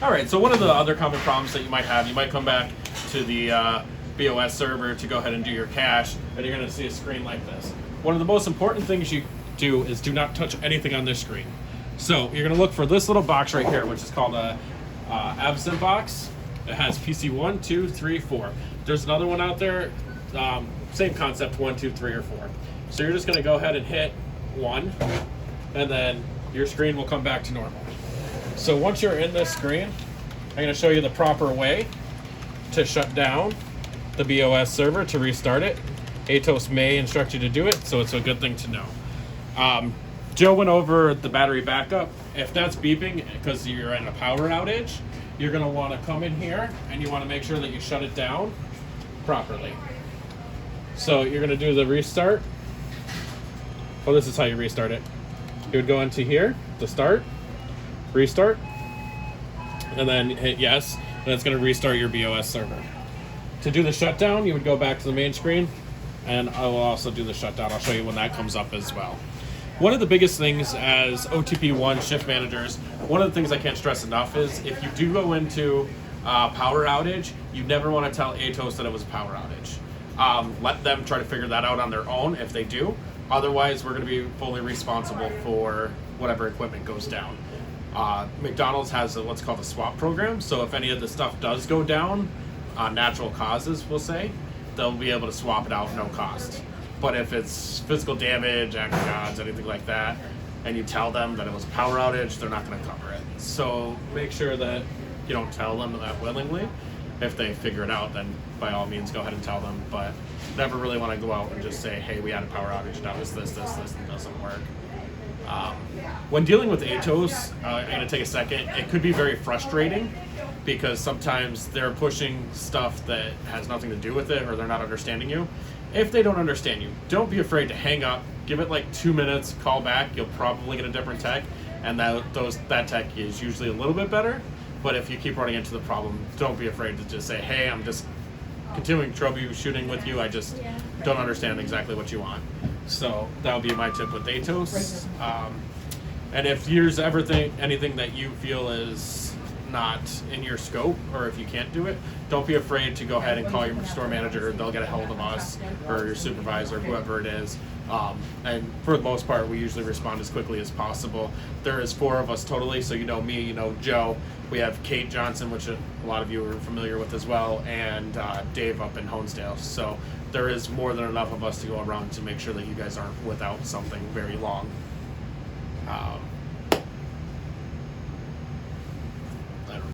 All right, so one of the other common problems that you might come back to the BOS server to go ahead and do your cache, and you're going to see a screen like this. One of the most important things you do is do not touch anything on this screen. So you're going to look for this little box right here, which is called a absent box. It has PC 1, 2, 3, 4. There's another one out there, same concept, 1, 2, 3, or 4. So you're just going to go ahead and hit 1, and then your screen will come back to normal. So once you're in this screen, I'm going to show you the proper way to shut down the BOS server to restart it. Atos may instruct you to do it, so it's a good thing to know. Joe went over the battery backup. If that's beeping because you're in a power outage, you're going to want to come in here and you want to make sure that you shut it down properly. So you're going to do the restart. Well, this is how you restart it. You would go into here, to start, restart, and then hit yes, and it's going to restart your BOS server. To do the shutdown, you would go back to the main screen, and I will also do the shutdown. I'll show you when that comes up as well. One of the biggest things as OTP1 shift managers, one of the things I can't stress enough is if you do go into power outage, you never want to tell Atos that it was a power outage. Let them try to figure that out on their own if they do. Otherwise, we're going to be fully responsible for whatever equipment goes down. McDonald's has what's called a swap program, so if any of the stuff does go down on natural causes, we'll say, they'll be able to swap it out at no cost. But if it's physical damage, act of gods, anything like that, and you tell them that it was a power outage, they're not going to cover it. So make sure that you don't tell them that willingly. If they figure it out, then by all means go ahead and tell them, but never really want to go out and just say, hey, we had a power outage, that was this, and it doesn't work. When dealing with Atos, I'm going to take a second, it could be very frustrating because sometimes they're pushing stuff that has nothing to do with it or they're not understanding you. If they don't understand you, don't be afraid to hang up, give it like 2 minutes, call back, you'll probably get a different tech, and that tech is usually a little bit better. But if you keep running into the problem, don't be afraid to just say, hey, I'm just continuing troubleshooting with you, I just don't understand exactly what you want. So that would be my tip with Atos. And if there's anything that you feel is not in your scope, or if you can't do it, don't be afraid to go ahead and call your store manager. They'll get a hold of us or your supervisor, whoever it is. And for the most part, we usually respond as quickly as possible. There is 4 of us totally, so you know me, you know Joe. We have Kate Johnson, which a lot of you are familiar with as well, and Dave up in Honesdale. So there is more than enough of us to go around to make sure that you guys aren't without something very long.